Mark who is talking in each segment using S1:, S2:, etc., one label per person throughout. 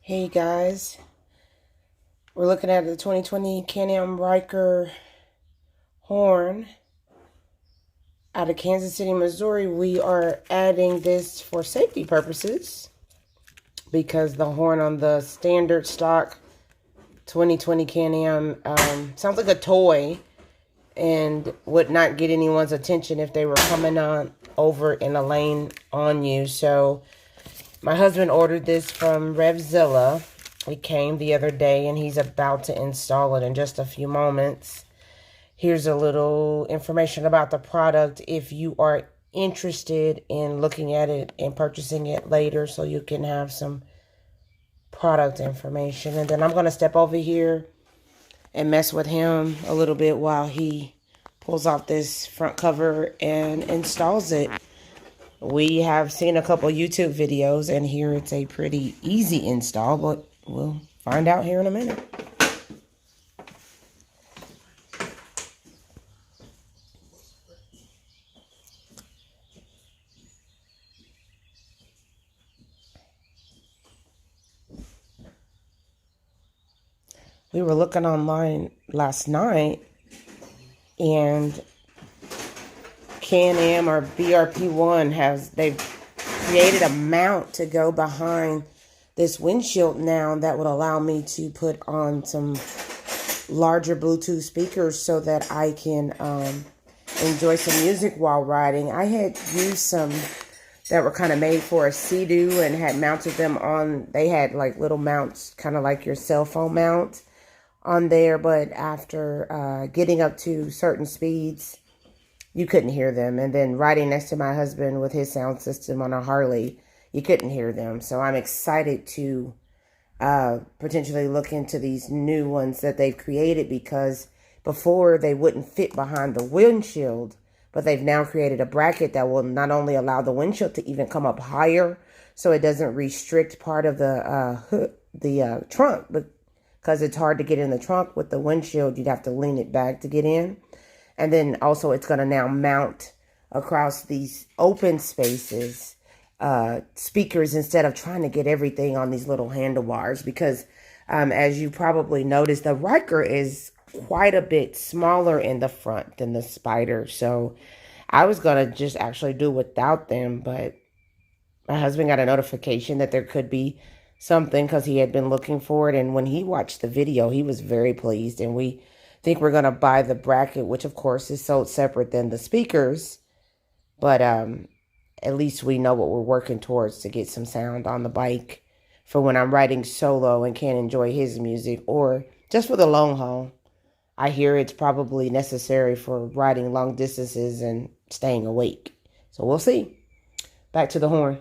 S1: Hey guys, we're looking at the 2020 CanAm Ryker horn out of Kansas City, Missouri. We are adding this for safety purposes because the horn on the standard stock 2020 CanAm sounds like a toy and would not get anyone's attention if they were coming on over in a lane on you. So my husband ordered this from Revzilla. It came the other day, and he's about to install it in just a few moments. Here's a little information about the product if you are interested in looking at it and purchasing it later, so you can have some product information. And then I'm going to step over here and mess with him a little bit while he pulls off this front cover and installs it. We have seen a couple YouTube videos, and here it's a pretty easy install, but we'll find out here in a minute. We were looking online last night, and CanAm or BRP1 they've created a mount to go behind this windshield now that would allow me to put on some larger Bluetooth speakers so that I can enjoy some music while riding. I had used some that were kind of made for a Sea-Doo and had mounted them on, they had like little mounts, kind of like your cell phone mount on there, but after getting up to certain speeds, you couldn't hear them. And then riding next to my husband with his sound system on a Harley, you couldn't hear them. So I'm excited to potentially look into these new ones that they've created, because before they wouldn't fit behind the windshield, but they've now created a bracket that will not only allow the windshield to even come up higher, so it doesn't restrict part of the trunk, but because it's hard to get in the trunk with the windshield, you'd have to lean it back to get in. And then also it's going to now mount across these open spaces, speakers, instead of trying to get everything on these little handlebars. Because as you probably noticed, the Ryker is quite a bit smaller in the front than the Spider. So I was going to just actually do without them. But my husband got a notification that there could be something because he had been looking for it. And when he watched the video, he was very pleased. And we think we're going to buy the bracket, which of course is sold separate than the speakers, but at least we know what we're working towards to get some sound on the bike for when I'm riding solo and can't enjoy his music, or just for the long haul. I hear it's probably necessary for riding long distances and staying awake, so we'll see. Back to the horn.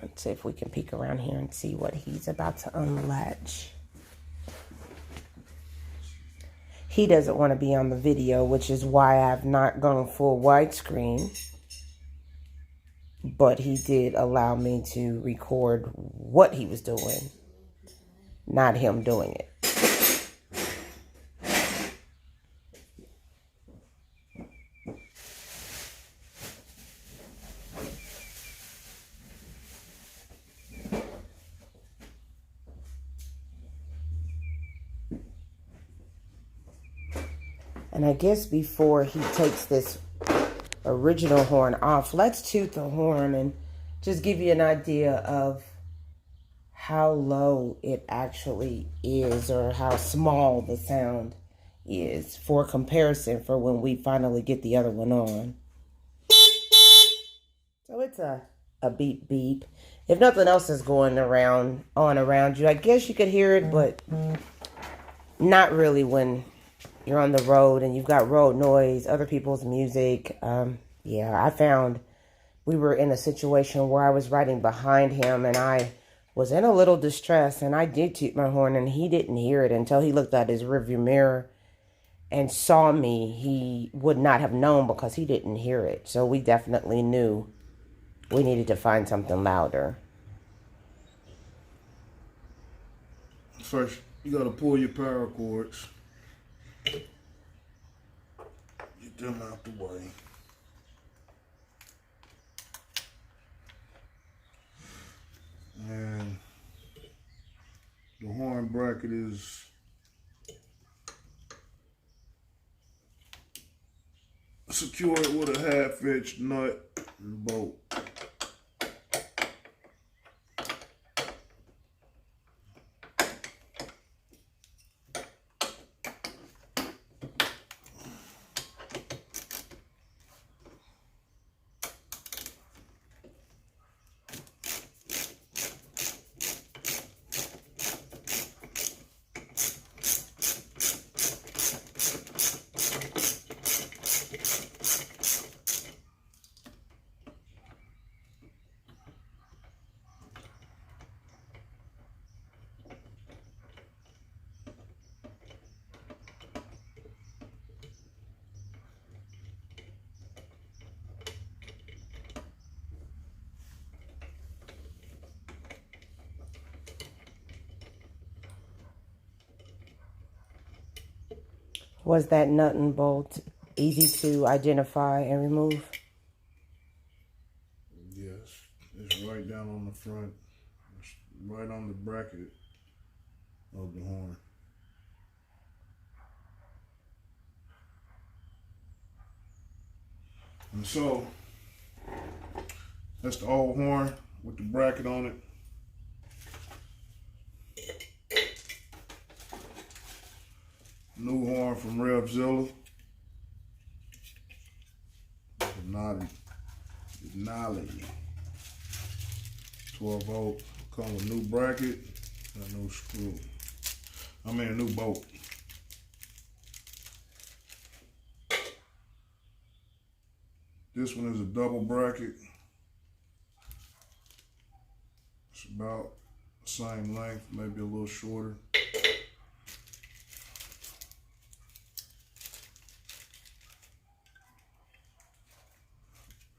S1: Let's see if we can peek around here and see what he's about to unlatch. He doesn't want to be on the video, which is why I've not gone full widescreen. But he did allow me to record what he was doing, not him doing it. And I guess before he takes this original horn off, let's toot the horn and just give you an idea of how low it actually is, or how small the sound is for comparison for when we finally get the other one on. So it's a beep beep. If nothing else is going on around you, I guess you could hear it, but not really when you're on the road and you've got road noise, other people's music. Yeah, I found we were in a situation where I was riding behind him and I was in a little distress, and I did toot my horn and he didn't hear it until he looked at his rearview mirror and saw me, he would not have known because he didn't hear it. So we definitely knew we needed to find something louder.
S2: First, you gotta pull your power cords. Get them out the way. And the horn bracket is secured with a half-inch nut and bolt.
S1: Was that nut and bolt easy to identify and remove?
S2: Yes, it's right down on the front. It's right on the bracket of the horn. And so, that's the old horn with the bracket on it. New horn from Revzilla. Denali. 12 volt. Come with new bracket and a new screw. I mean a new bolt. This one is a double bracket. It's about the same length, maybe a little shorter.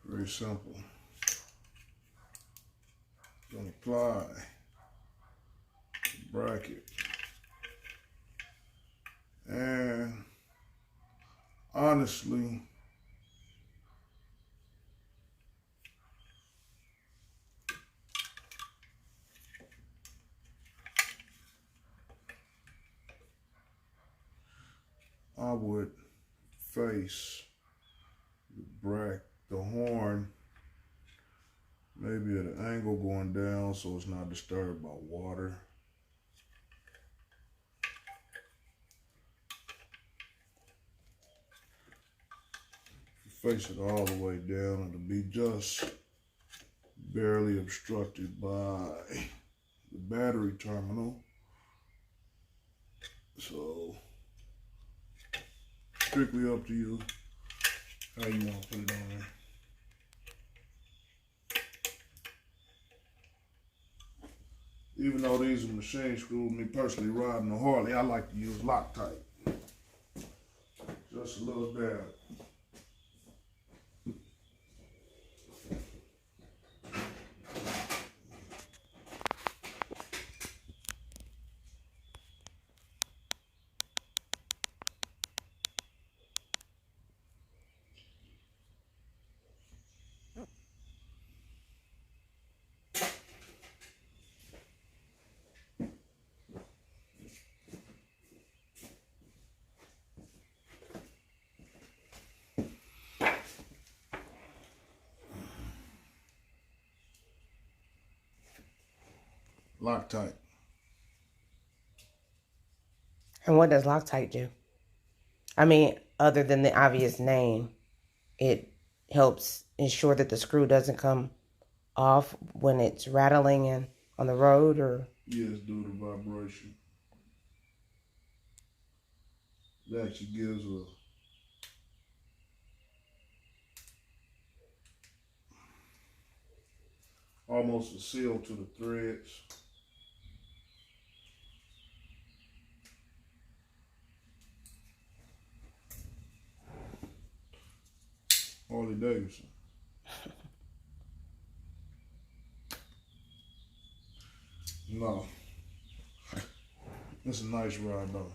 S2: Very simple. Gonna apply the bracket. And honestly, I would face the horn maybe at an angle going down so it's not disturbed by water. If you face it all the way down, it'll be just barely obstructed by the battery terminal. So, strictly up to you how you want to put it on there. Even though these are machine screws, me personally riding a Harley, I like to use Loctite. Just a little dab. Loctite.
S1: And what does Loctite do? I mean, other than the obvious name, it helps ensure that the screw doesn't come off when it's rattling and on the road, or?
S2: Yes, due to vibration. It actually gives almost a seal to the threads. Harley Davidson. No. It's a nice ride though.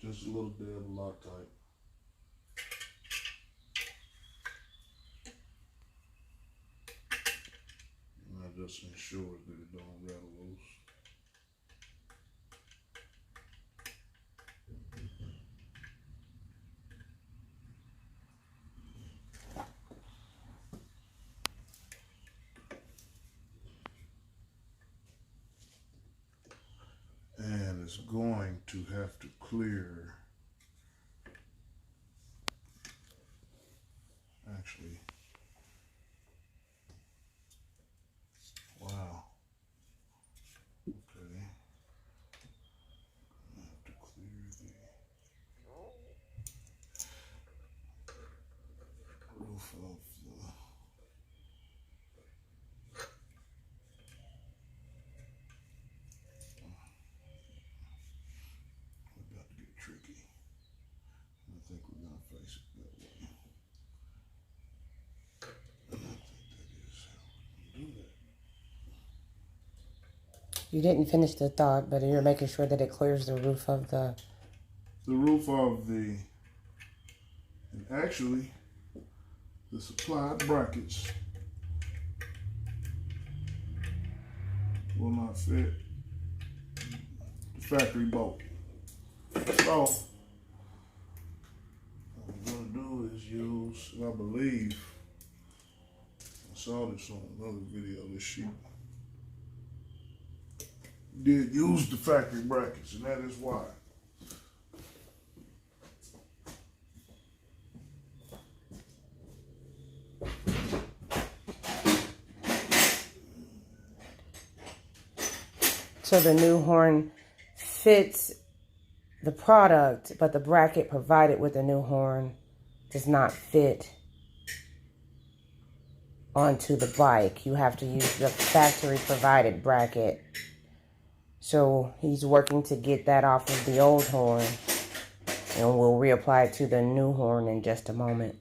S2: Just a little bit of Loctite. And that just ensures that it don't rattle loose. And it's going to have to clear. Actually, wow. Okay. I have to clear the roof of the. We're about to get tricky. I think we're gonna face it that way. And I think that is how we're gonna do that.
S1: You didn't finish the thought, but you're making sure that it clears the roof of the...
S2: The roof of the, and actually, the supplied brackets will not fit the factory bolt. So, what I'm gonna do is use, and I believe, I saw this on another video, this sheep did use the factory brackets, and that is why.
S1: So the new horn fits the product, but the bracket provided with the new horn does not fit onto the bike. You have to use the factory provided bracket. So he's working to get that off of the old horn, and we'll reapply it to the new horn in just a moment.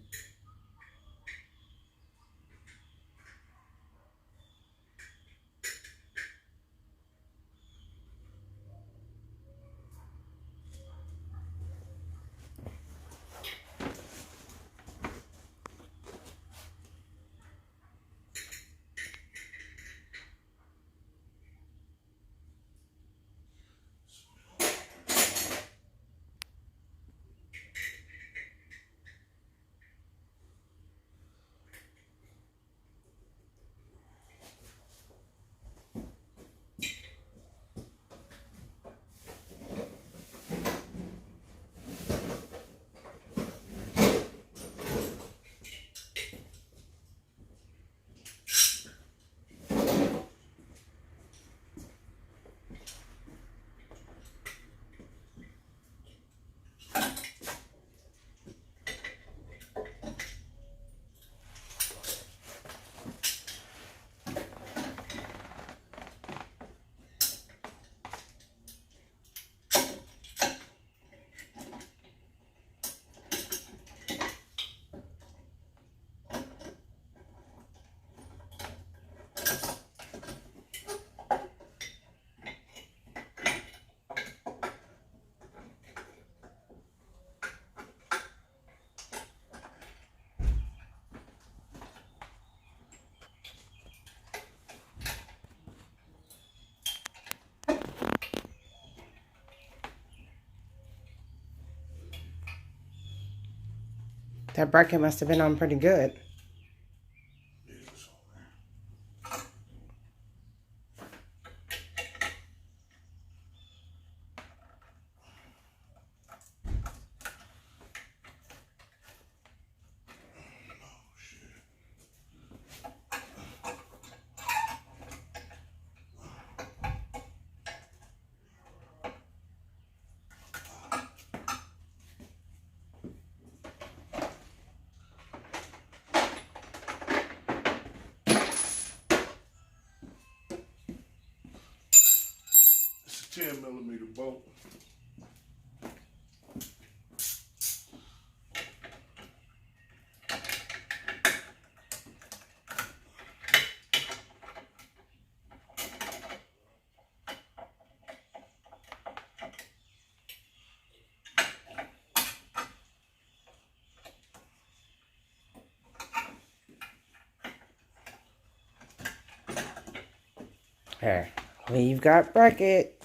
S1: That bracket must have been on pretty good.
S2: It's a 10mm bolt.
S1: Okay, we've got bracket.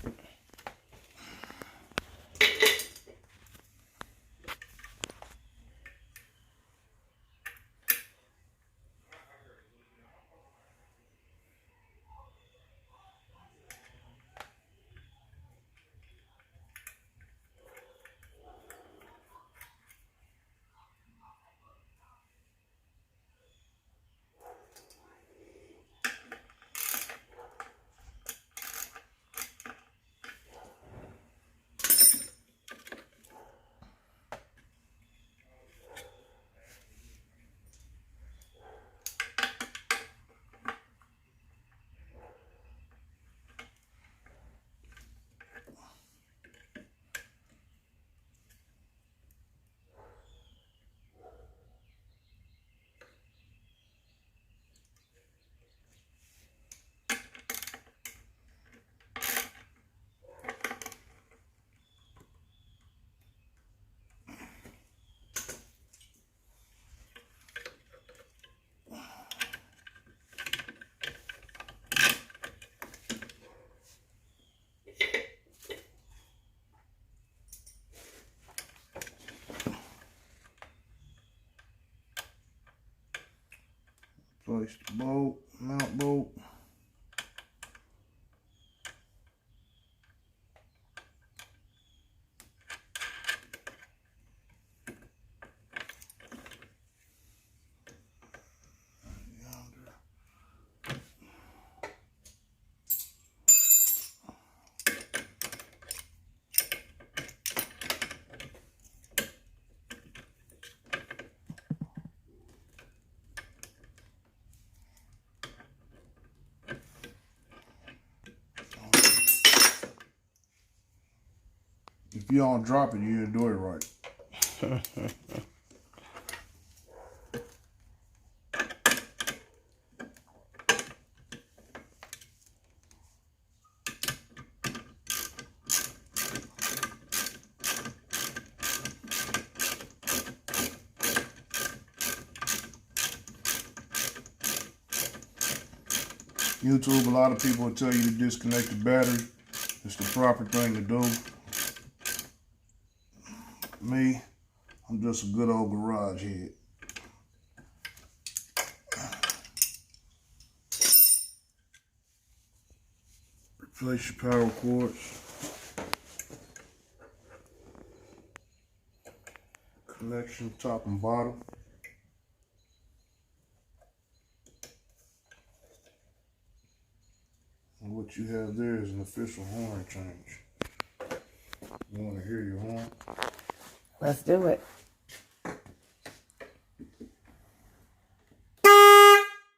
S2: Place the bolt, mount bolt. If you don't drop it, you didn't do it right. YouTube, a lot of people will tell you to disconnect the battery. It's the proper thing to do. Me, I'm just a good old garage head. Replace your power cords. Connection top and bottom. And what you have there is an official horn change. You want to hear your horn?
S1: Let's do it.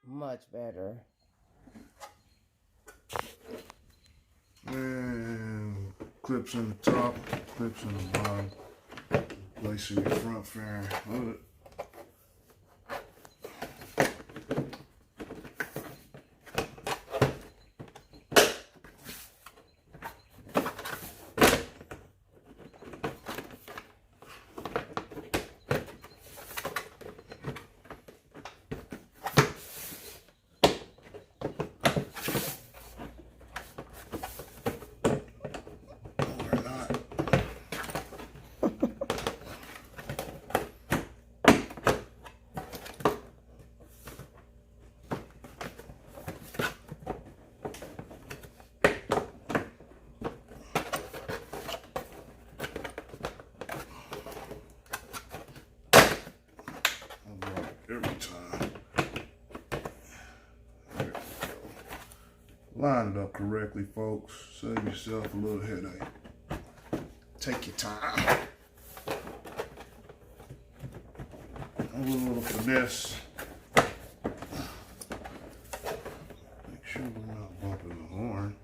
S1: Much better.
S2: And clips in the top, clips in the bottom. Placing your front fairing with it. Every time. There we go. Line it up correctly, folks. Save yourself a little headache. Take your time. A little finesse. Make sure we're not bumping the horn.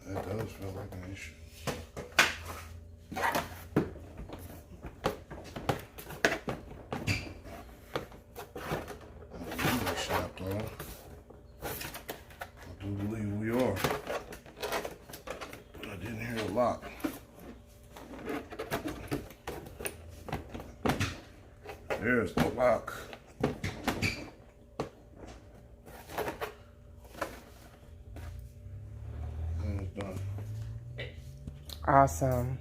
S2: That does feel like an issue. Snapped off. I do believe we are. There's the lock. And it's done.
S1: Awesome.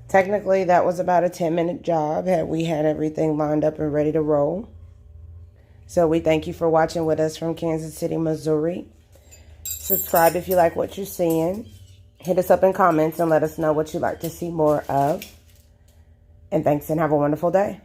S1: Technically, that was about a 10-minute job had we had everything lined up and ready to roll. So we thank you for watching with us from Kansas City, Missouri. Subscribe if you like what you're seeing. Hit us up in comments and let us know what you'd like to see more of. And thanks and have a wonderful day.